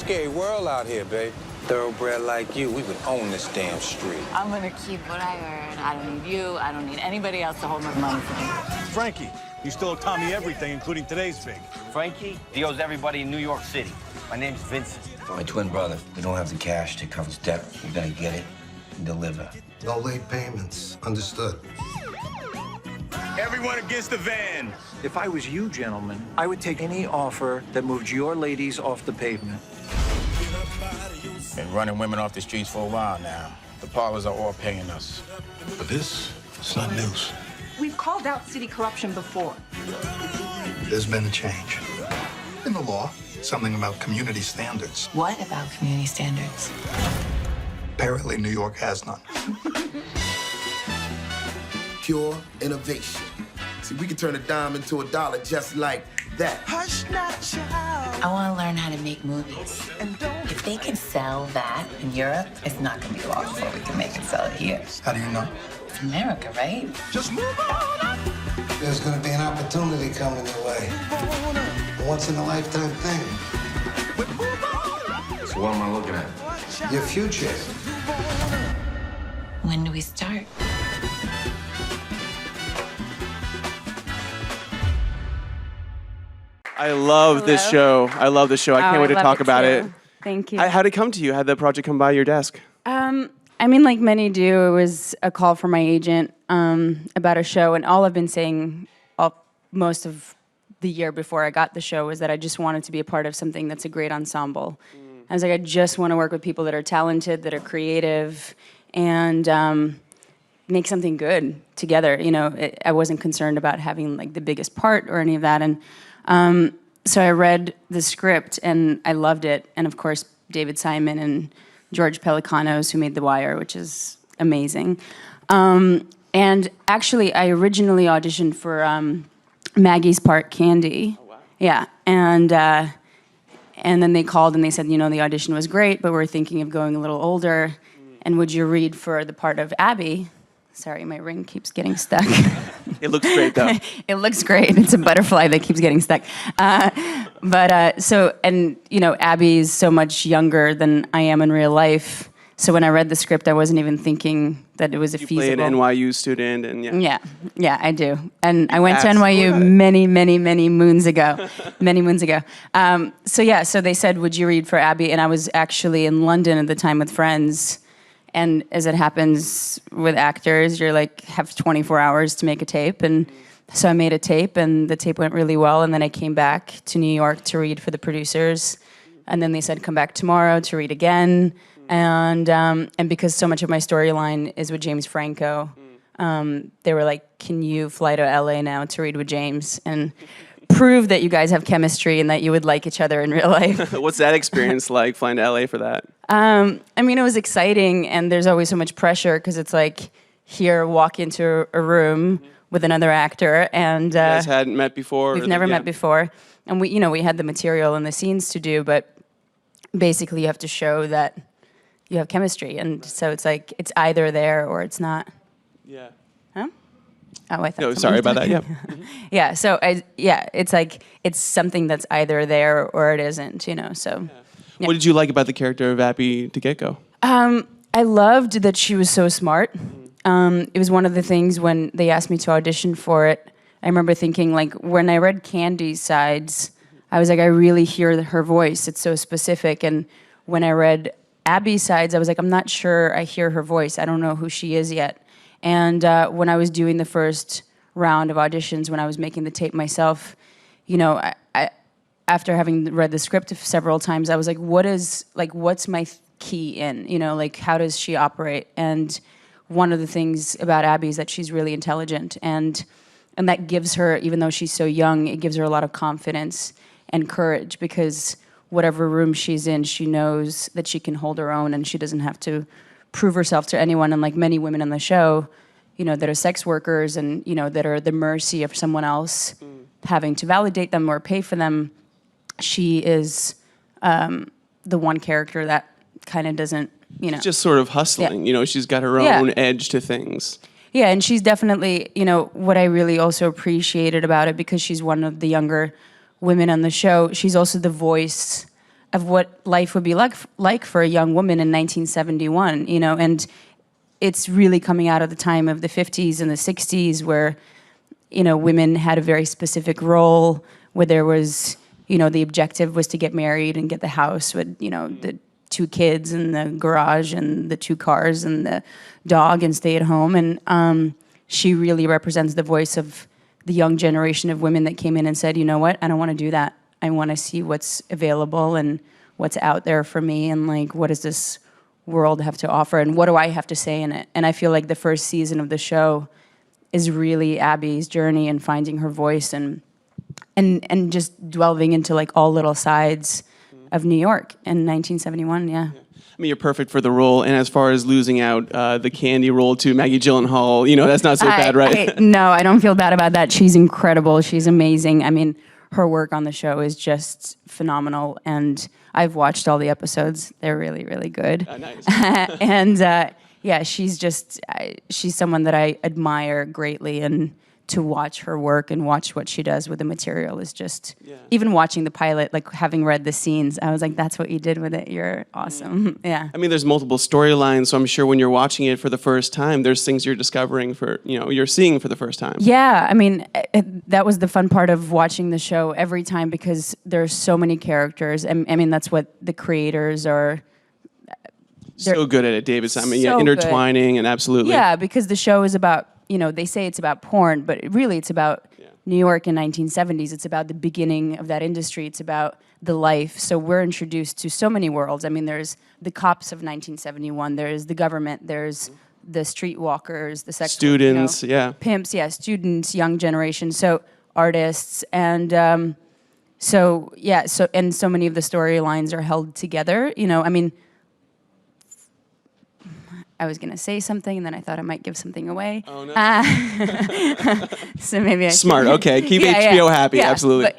scary world out here, babe. Thoroughbred like you, we would own this damn street. I'm gonna keep what I earn. I don't need you. I don't need anybody else to hold my money for me. Frankie, you still owe Tommy everything, including today's fee. Frankie, he owes everybody in New York City. My name's Vincent. My twin brother. We don't have the cash to cover his debt. We gotta get it and deliver. No late payments. Understood. Everyone against the van. If I was you, gentlemen, I would take any offer that moved your ladies off the pavement. Been running women off the streets for a while now. The parlors are all paying us. But it's not news. We've called out city corruption before. There's been a change. In the law, something about community standards. What about community standards? Apparently, New York has none. Pure innovation. See, we can turn a dime into $1 just like that. I want to learn how to make movies. If they can sell that in Europe, it's not going to be long before we can make it sell it here. How do you know? It's America, right? Just move on. There's gonna be an opportunity coming your way. A once-in-a-lifetime thing. So what am I looking at? Your future. When do we start? I love this show. I love this show. I can't wait to talk about it. Thank you. How did it come to you? How did the project come by your desk? I mean, like many do, it was a call from my agent about a show, and all I've been saying most of the year before I got the show was that I just wanted to be a part of something that's a great ensemble. I was like, I just want to work with people that are talented, that are creative, and make something good together. You know, I wasn't concerned about having like the biggest part or any of that, and so I read the script and I loved it, and of course David Simon and George Pelecanos, who made The Wire, which is amazing. And actually, I originally auditioned for Maggie's part, Candy. Oh, wow. Yeah, and then they called and they said, you know, the audition was great, but we're thinking of going a little older, and would you read for the part of Abby? Sorry, my ring keeps getting stuck. It looks great, though. It looks great. It's a butterfly that keeps getting stuck. And you know, Abby's so much younger than I am in real life. So when I read the script, I wasn't even thinking that it was a feasible. You play an NYU student, and Yeah, I do. And I went to NYU many moons ago. So they said, would you read for Abby? And I was actually in London at the time with friends. And as it happens with actors, you're like, have 24 hours to make a tape. And so I made a tape, and the tape went really well. And then I came back to New York to read for the producers. And then they said, come back tomorrow to read again. And because so much of my storyline is with James Franco, they were like, can you fly to LA now to read with James and prove that you guys have chemistry and that you would like each other in real life? What's that experience like, flying to LA for that? I mean, it was exciting, and there's always so much pressure because it's like, here, walk into a room with another actor, and you guys hadn't met before. We've never met before, and we had the material and the scenes to do, but basically you have to show that you have chemistry, and so it's like it's either there or it's not. Yeah. Huh? Oh, I thought. No, sorry about that. Yeah. Yeah. So it's like it's something that's either there or it isn't. You know. So. Yeah. Yeah. What did you like about the character of Abby to get go? I loved that she was so smart. It was one of the things when they asked me to audition for it. I remember thinking, like, when I read Candy's sides, I was like, I really hear her voice. It's so specific. And when I read Abby's sides, I was like, I'm not sure I hear her voice. I don't know who she is yet. And when I was doing the first round of auditions, when I was making the tape myself, you know, I after having read the script several times, I was like, what's my key in? You know, like, how does she operate? And one of the things about Abby is that she's really intelligent, and that gives her, even though she's so young, it gives her a lot of confidence and courage, because whatever room she's in, she knows that she can hold her own and she doesn't have to prove herself to anyone. And like many women on the show, you know, that are sex workers and, you know, that are at the mercy of someone else having to validate them or pay for them, she is the one character that kind of doesn't, you know. She's just sort of hustling, you know, she's got her own edge to things. Yeah, and she's definitely, you know, what I really also appreciated about it, because she's one of the younger women on the show, she's also the voice of what life would be like for a young woman in 1971, you know, and it's really coming out of the time of the 50s and the 60s where, you know, women had a very specific role, where there was, you know, the objective was to get married and get the house with, you know, the 2 kids and the garage and the 2 cars and the dog and stay at home. And she really represents the voice of the young generation of women that came in and said, you know what, I don't want to do that. I want to see what's available and what's out there for me, and like, what does this world have to offer, and what do I have to say in it? And I feel like the first season of the show is really Abby's journey and finding her voice and just delving into like all little sides of New York in 1971. Yeah. I mean, you're perfect for the role. And as far as losing out the Candy role to Maggie Gyllenhaal, you know, that's not so bad, right? No, I don't feel bad about that. She's incredible. She's amazing. I mean, her work on the show is just phenomenal. And I've watched all the episodes. They're really, really good. Nice. And yeah, she's someone that I admire greatly. And to watch her work and watch what she does with the material is just, even watching the pilot, like having read the scenes, I was like, that's what you did with it. You're awesome. Yeah. I mean, there's multiple storylines, so I'm sure when you're watching it for the first time, there's things you're discovering you're seeing for the first time. Yeah, I mean, that was the fun part of watching the show every time, because there's so many characters. I mean, that's what the creators are. So good at it, David. I mean, so intertwining good. And absolutely. Yeah, because the show is about, you know, they say it's about porn, but really it's about New York in 1970s. It's about the beginning of that industry. It's about the life. So we're introduced to so many worlds. I mean, there's the cops of 1971. There's the government. There's the streetwalkers, the sex students, pimps, students, young generation. So artists, and so many of the storylines are held together. You know, I mean, I was going to say something, and then I thought I might give something away. Oh, no. So maybe I Smart, okay. Keep HBO happy, absolutely.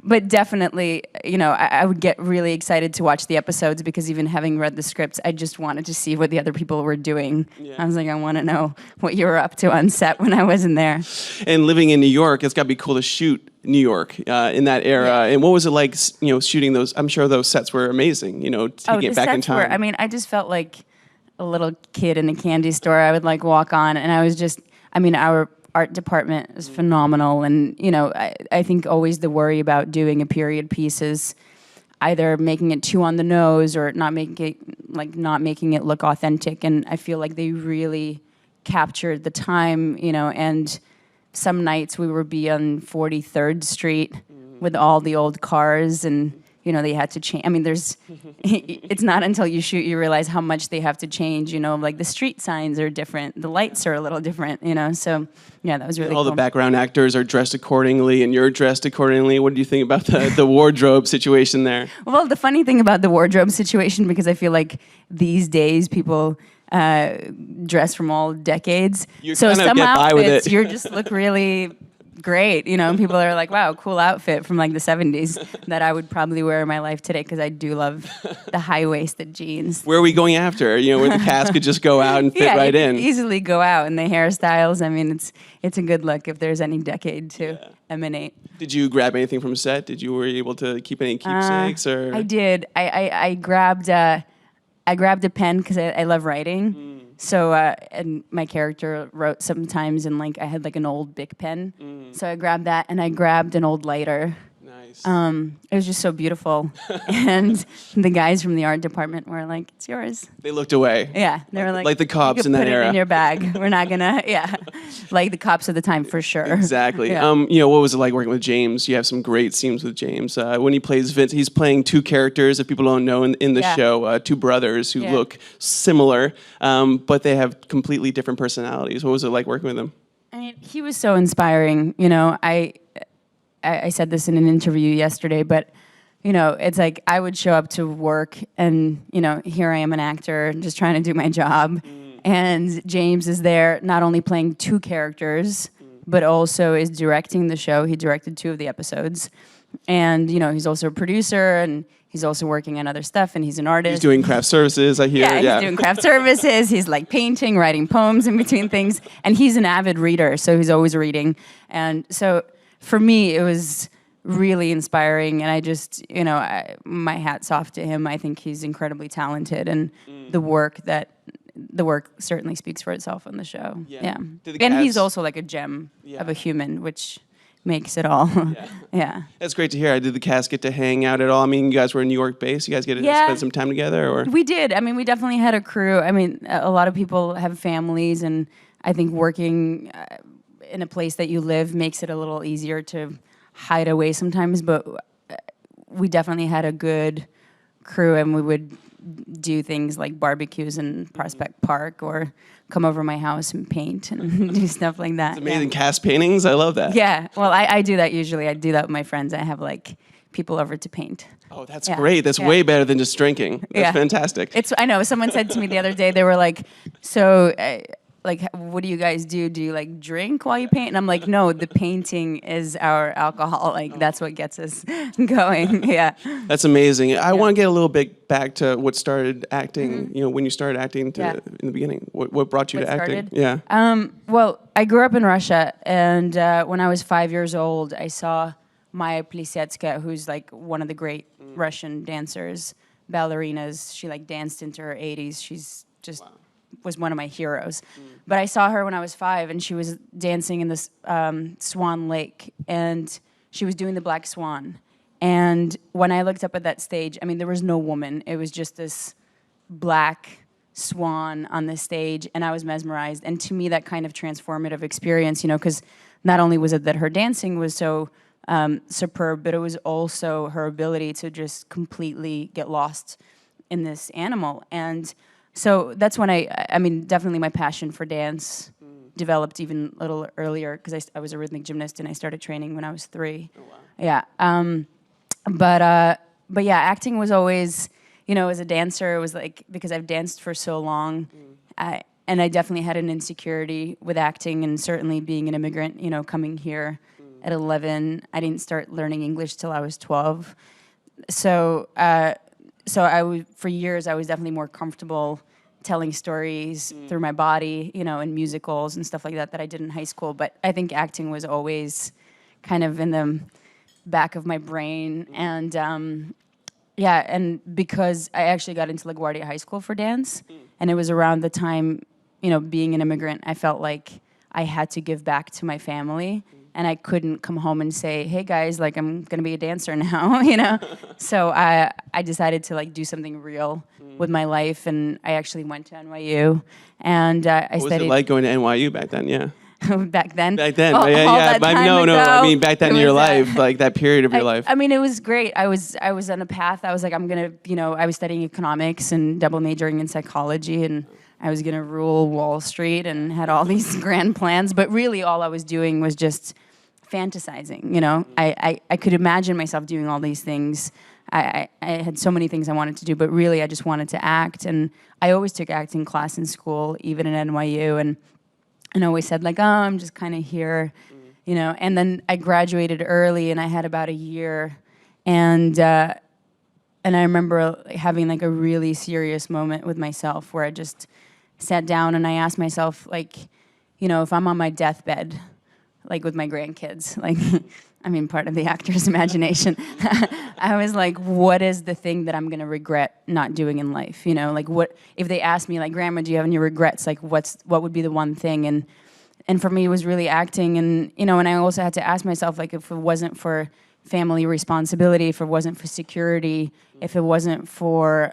But definitely, you know, I would get really excited to watch the episodes, because even having read the scripts, I just wanted to see what the other people were doing. I was like, I want to know what you were up to on set when I wasn't there. And living in New York, it's got to be cool to shoot New York in that era. Yeah. And what was it like, you know, shooting those? I'm sure those sets were amazing, you know, to get back in time. I mean, I just felt like a little kid in a candy store. I would like walk on, and I was just, I mean, our art department is phenomenal. And, you know, I think always the worry about doing a period piece is either making it too on the nose or not making it look authentic. And I feel like they really captured the time, you know, and some nights we would be on 43rd Street with all the old cars, and you know, they had to change. I mean, it's not until you shoot you realize how much they have to change, you know, like the street signs are different, the lights are a little different, you know, so yeah, that was really cool. All the background actors are dressed accordingly, and you're dressed accordingly. What do you think about the wardrobe situation there? Well, the funny thing about the wardrobe situation, because I feel like these days people dress from all decades, so some outfits you just look really great, you know, people are like, wow, cool outfit from like the 70s that I would probably wear in my life today, because I do love the high-waisted jeans. Where are we going after? You know, where the cast could just go out and fit right in. Easily go out, and the hairstyles, I mean, it's a good look if there's any decade to emanate. Did you grab anything from set? Were you able to keep any keepsakes? Or I did. I grabbed a pen because I love writing. So, and my character wrote sometimes, and like I had like an old Bic pen. So I grabbed that, and I grabbed an old lighter. Nice. It was just so beautiful. And the guys from the art department were like, it's yours. They looked away. Yeah. They were like the cops in that era. Put it in your bag. We're not gonna, like the cops of the time for sure. Exactly. Yeah. You know, what was it like working with James? You have some great scenes with James. When he plays Vince, he's playing 2 characters, if people don't know, in the show, 2 brothers who look similar, but they have completely different personalities. What was it like working with him? I mean, he was so inspiring. You know, I said this in an interview yesterday, but, you know, it's like I would show up to work and, you know, here I am, an actor, just trying to do my job. And James is there not only playing 2 characters, but also is directing the show. He directed 2 of the episodes. And, you know, he's also a producer, and he's also working on other stuff, and he's an artist. He's doing craft services, I hear. Yeah, he's doing craft services. He's like painting, writing poems in between things. And he's an avid reader, so he's always reading. And so for me, it was really inspiring, and I just, my hat's off to him. I think he's incredibly talented, and the work certainly speaks for itself on the show. Yeah. And he's also like a gem of a human, which makes it all. Yeah. That's great to hear. Did the cast get to hang out at all? I mean, you guys were in New York based. You guys get to spend some time together, or? We did. I mean, we definitely had a crew. I mean, a lot of people have families, and I think working in a place that you live makes it a little easier to hide away sometimes, but we definitely had a good crew, and we would do things like barbecues in Prospect Park, or come over my house and paint and do stuff like that. It's amazing. Cast paintings. I love that. Yeah. Well, I do that usually. I do that with my friends. I have like people over to paint. Oh, that's great. That's way better than just drinking. That's fantastic. I know. Someone said to me the other day, they were like, so... like, what do you guys do? Do you like drink while you paint? And I'm like, no, the painting is our alcohol. Like, that's what gets us going. Yeah. That's amazing. I want to get a little bit back to what started acting, when you started acting in the beginning. What brought you to acting? Yeah. Well, I grew up in Russia, and when I was 5 years old, I saw Maya Plisetska, who's like one of the great Russian dancers, ballerinas. She like danced into her 80s. She's just... was one of my heroes. But I saw her when I was 5, and she was dancing in this Swan Lake, and she was doing the Black Swan. And when I looked up at that stage, I mean, there was no woman. It was just this black swan on the stage, and I was mesmerized. And to me, that kind of transformative experience, because not only was it that her dancing was so superb, but it was also her ability to just completely get lost in this animal. And so that's when I mean, definitely my passion for dance developed even a little earlier, because I was a rhythmic gymnast and I started training when I was 3. Oh, wow. Yeah. But yeah, acting was always, as a dancer, it was like, because I've danced for so long, and I definitely had an insecurity with acting, and certainly being an immigrant, coming here at 11. I didn't start learning English till I was 12. So for years, I was definitely more comfortable telling stories through my body, in musicals and stuff like that I did in high school. But I think acting was always kind of in the back of my brain. And and because I actually got into LaGuardia High School for dance, and it was around the time, being an immigrant, I felt like I had to give back to my family. And I couldn't come home and say, hey guys, like I'm gonna be a dancer now, So I decided to like do something real with my life, and I actually went to NYU, and I studied. What was it like going to NYU back then? Yeah. Back then. Back then, all that time no. ago, I mean, back then in your life, like that period of your life. I mean, it was great. I was on a path. I was like, I'm gonna, I was studying economics and double majoring in psychology, and I was gonna rule Wall Street, and had all these grand plans. But really, all I was doing was just fantasizing. I could imagine myself doing all these things. I had so many things I wanted to do, but really I just wanted to act. And I always took acting class in school, even at NYU, and always said like, oh, I'm just kind of here, And then I graduated early, and I had about a year, and I remember having like a really serious moment with myself, where I just sat down and I asked myself, like, if I'm on my deathbed, like with my grandkids, like, I mean, part of the actor's imagination. I was like, what is the thing that I'm gonna regret not doing in life? Like, what if they asked me, like, Grandma, do you have any regrets? Like, what would be the one thing? And for me, it was really acting. And and I also had to ask myself, like, if it wasn't for family responsibility, if it wasn't for security, if it wasn't for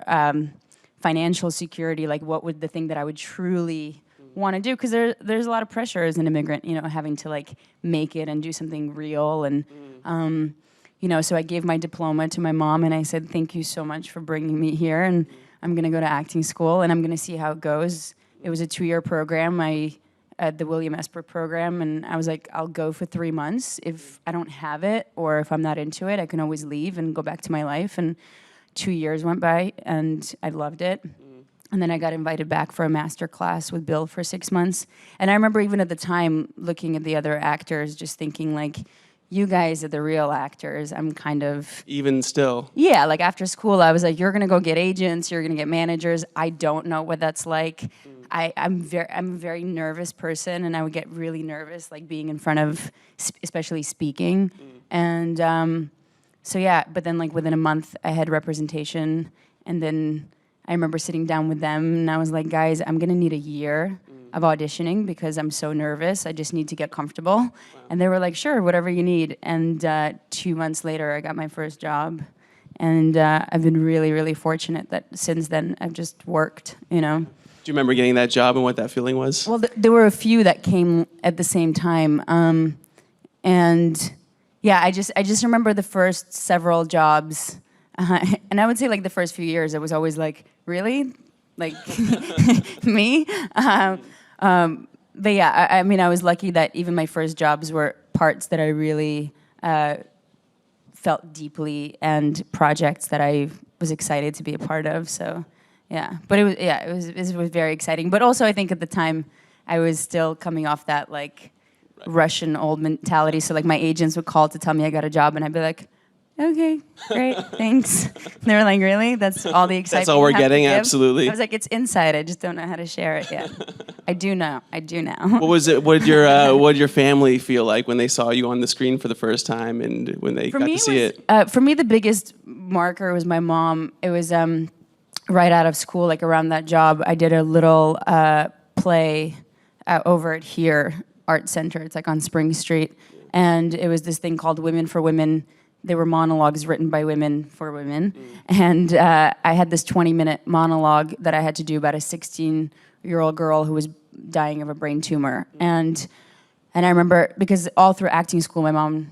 financial security, like, what would the thing that I would truly want to do? Because there's a lot of pressure as an immigrant, having to like make it and do something real. And so I gave my diploma to my mom, and I said, thank you so much for bringing me here, and I'm gonna go to acting school, and I'm gonna see how it goes. It was a 2-year program, at the William Esper program, and I was like, I'll go for 3 months. If I don't have it, or if I'm not into it, I can always leave and go back to my life. And 2 years went by, and I loved it. And then I got invited back for a master class with Bill for 6 months. And I remember even at the time looking at the other actors, just thinking like, you guys are the real actors. I'm kind of... Even still. Yeah, like after school, I was like, you're gonna go get agents, you're gonna get managers. I don't know what that's like. I'm a very nervous person, and I would get really nervous, like being in front of, especially speaking. And so yeah, but then like within a month, I had representation, and then I remember sitting down with them, and I was like, guys, I'm gonna need a year of auditioning because I'm so nervous. I just need to get comfortable. Wow. And they were like, sure, whatever you need. And 2 months later, I got my first job. And I've been really, really fortunate that since then I've just worked, you know. Do you remember getting that job and what that feeling was? Well, there were a few that came at the same time. And yeah, I just remember the first several jobs. And I would say like the first few years, it was always like, really? Like, me? But yeah, I mean, I was lucky that even my first jobs were parts that I really felt deeply and projects that I was excited to be a part of. So yeah, but it was very exciting. But also I think at the time I was still coming off that like Russian old mentality. So like my agents would call to tell me I got a job, and I'd be like, okay, great, thanks. And they were like, really? That's all the excitement? That's all we're you have getting? to give? Absolutely. I was like, it's inside. I just don't know how to share it yet. I do now. What was it? What did your family feel like when they saw you on the screen for the first time, and when they got to see it? For me, the biggest marker was my mom. It was right out of school, like around that job, I did a little play over at Here Art Center. It's like on Spring Street, and it was this thing called Women for Women. They were monologues written by women for women. And I had this 20-minute monologue that I had to do about a 16-year-old girl who was dying of a brain tumor. And I remember, because all through acting school, my mom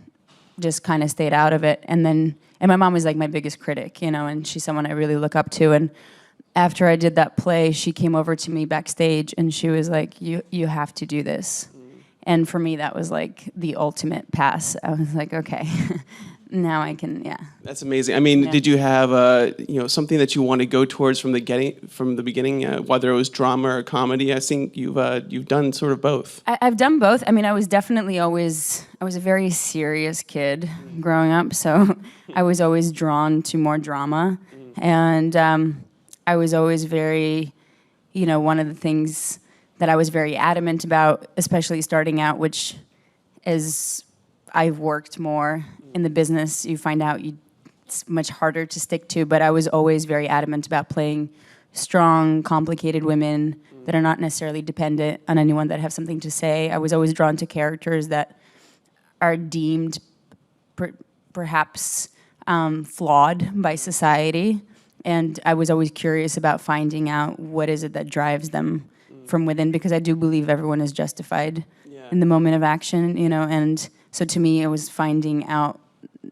just kind of stayed out of it. And my mom was like my biggest critic, you know, and she's someone I really look up to. And after I did that play, she came over to me backstage and she was like, you have to do this. And for me, that was like the ultimate pass. I was like, okay. Now I can, yeah. That's amazing. I mean, did you have something that you want to go towards from the beginning, whether it was drama or comedy? I think you've done sort of both. I've done both. I mean, I was definitely I was a very serious kid growing up, so I was always drawn to more drama, and I was always very, one of the things that I was very adamant about, especially starting out, which is I've worked more in the business, you find out it's much harder to stick to, but I was always very adamant about playing strong, complicated women that are not necessarily dependent on anyone, that have something to say. I was always drawn to characters that are deemed perhaps flawed by society, and I was always curious about finding out what is it that drives them from within, because I do believe everyone is justified in the moment of action, and so to me, it was finding out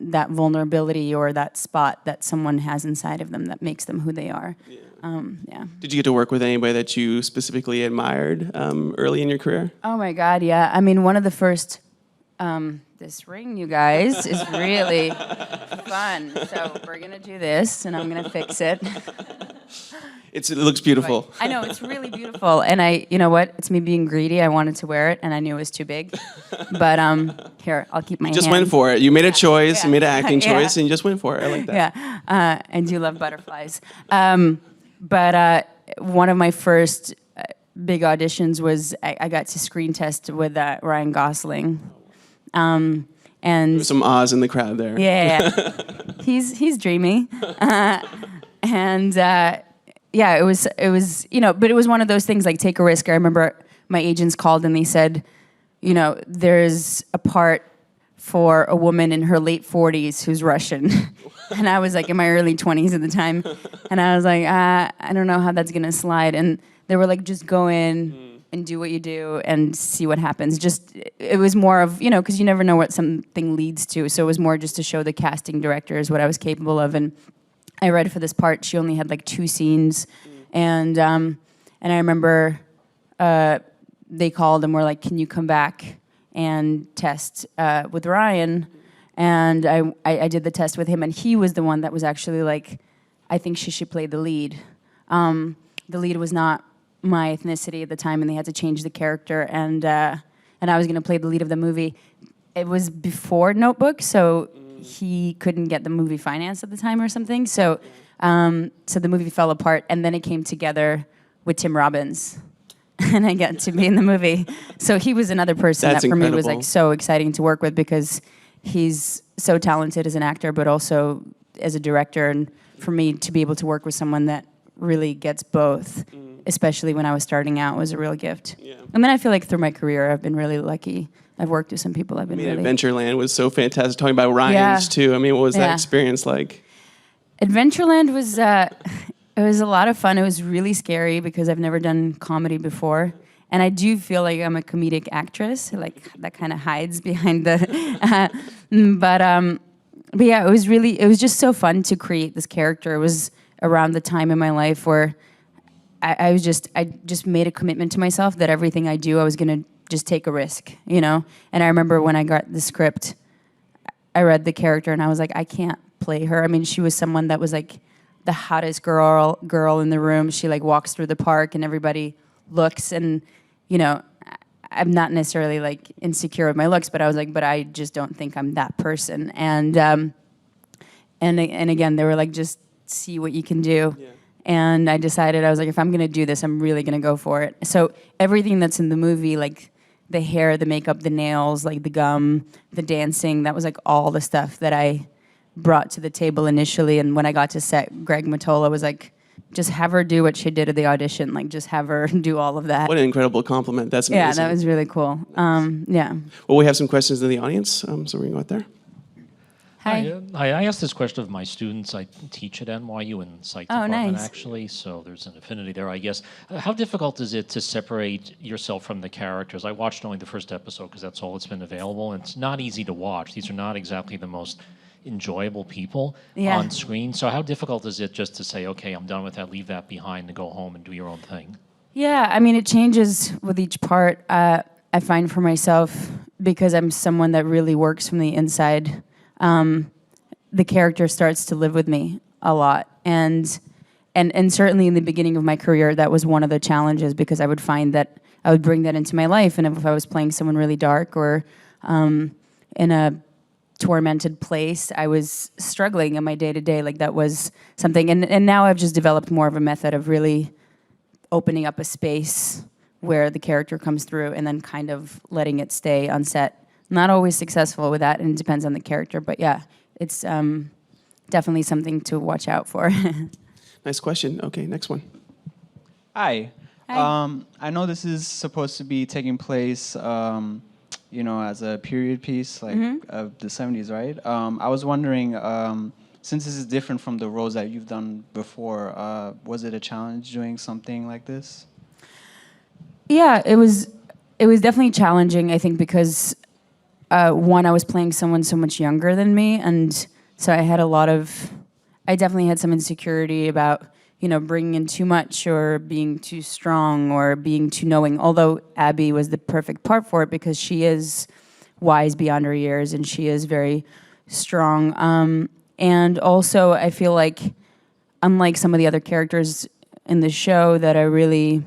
that vulnerability or that spot that someone has inside of them that makes them who they are. Did you get to work with anybody that you specifically admired early in your career? Oh my God, yeah. I mean, one of the first, this ring, you guys, is really fun. So we're gonna do this, and I'm gonna fix it. It looks beautiful. I know, it's really beautiful. And you know what? It's me being greedy. I wanted to wear it, and I knew it was too big. But here, I'll keep my hand. Just went for it. You made a choice. You made an acting choice, and you just went for it. I like that. Yeah, I do love butterflies. But one of my first big auditions was I got to screen test with Ryan Gosling. And there was some Oz in the crowd there. Yeah. He's dreamy. Yeah, it was, but it was one of those things like take a risk. I remember my agents called and they said, there's a part for a woman in her late 40s who's Russian. And I was like in my early 20s at the time. And I was like, I don't know how that's going to slide. And they were like, just go in and do what you do and see what happens. It was more of, because you never know what something leads to. So it was more just to show the casting directors what I was capable of. And I read for this part, she only had like 2 scenes, and I remember they called and were like, "Can you come back and test with Ryan?" And I did the test with him, and he was the one that was actually like, "I think she should play the lead." The lead was not my ethnicity at the time, and they had to change the character, and I was going to play the lead of the movie. It was before Notebook, so he couldn't get the movie financed at the time or something. So the movie fell apart, and then it came together with Tim Robbins. and I get to be in the movie. So he was another person That's that for me was incredible. like so exciting to work with because he's so talented as an actor, but also as a director. And for me to be able to work with someone that really gets both, especially when I was starting out, was a real gift. Yeah. And then I feel like through my career, I've been really lucky. I've worked with some people I've been really... Adventureland was so fantastic. Talking about Ryan's too. I mean, what was that experience like? Adventureland was it was a lot of fun. It was really scary because I've never done comedy before, and I do feel like I'm a comedic actress, like that kind of hides behind the. But yeah, it was just so fun to create this character. It was around the time in my life where I just made a commitment to myself that everything I do, I was gonna just take a risk, you know. And I remember when I got the script, I read the character and I was like, I can't play her. I mean, she was someone that was like the hottest girl in the room. She like walks through the park and everybody looks, and you know, I'm not necessarily like insecure with my looks, but I was like, but I just don't think I'm that person. And again, they were like, just see what you can do. Yeah. And I decided, I was like, if I'm gonna do this, I'm really gonna go for it. So everything that's in the movie, like the hair, the makeup, the nails, like the gum, the dancing, that was like all the stuff that I brought to the table initially. And when I got to set, Greg Mottola was like, just have her do what she did at the audition. Like, just have her do all of that. What an incredible compliment. That's amazing. Yeah, that was really cool. Yeah. Well, we have some questions in the audience, so we're going to go out there. Hi. I asked this question of my students. I teach at NYU in psych department, nice. actually, so there's an affinity there, I guess. How difficult is it to separate yourself from the characters? I watched only the first episode because that's all that's been available, and it's not easy to watch. These are not exactly the most enjoyable people on screen. So how difficult is it just to say, okay, I'm done with that, leave that behind, and go home and do your own thing? Yeah, I mean, it changes with each part. I find for myself, because I'm someone that really works from the inside, the character starts to live with me a lot. And certainly in the beginning of my career, that was one of the challenges, because I would find that I would bring that into my life. And if I was playing someone really dark or in a tormented place, I was struggling in my day-to-day. Like, that was something. And now I've just developed more of a method of really opening up a space where the character comes through and then kind of letting it stay on set. Not always successful with that, and it depends on the character. But yeah, it's definitely something to watch out for. Nice question. Okay, next one. Hi. Hi. I know this is supposed to be taking place, you know, as a period piece, like of the 70s, right? I was wondering, since this is different from the roles that you've done before, was it a challenge doing something like this? Yeah, it was definitely challenging, I think, because one, I was playing someone so much younger than me, and so I definitely had some insecurity about, you know, bringing in too much or being too strong or being too knowing, although Abby was the perfect part for it because she is wise beyond her years and she is very strong. And also, I feel like, unlike some of the other characters in the show that I really,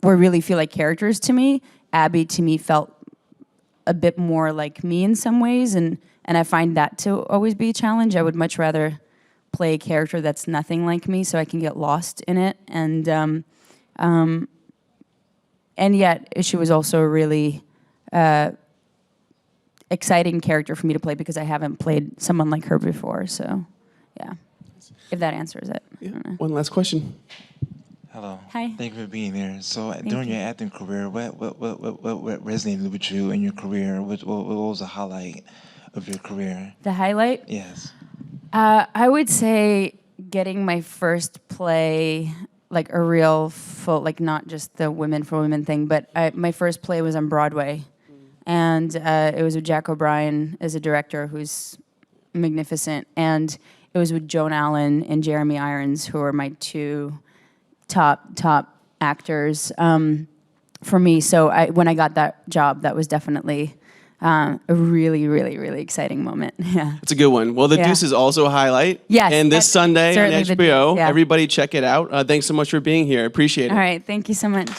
really feel like characters to me, Abby to me felt a bit more like me in some ways, and I find that to always be a challenge. I would much rather play a character that's nothing like me, so I can get lost in it. And yet, she was also a really exciting character for me to play because I haven't played someone like her before. So, yeah, if that answers it. Yeah. One last question. Hello. Hi. Thank you for being here. So during your acting career, what resonated with you in your career? What was the highlight of your career? The highlight? Yes. I would say getting my first play, like a real full, like not just the Women for Women thing, but my first play was on Broadway. And it was with Jack O'Brien as a director who's magnificent. And it was with Joan Allen and Jeremy Irons, who are my two top actors for me. So when I got that job, that was definitely a really, really, really exciting moment. Yeah, it's a good one. Well, The Deuce is also a highlight. Yes, and this Sunday on HBO. Yeah. Everybody check it out. Thanks so much for being here. I appreciate it. All right, thank you so much.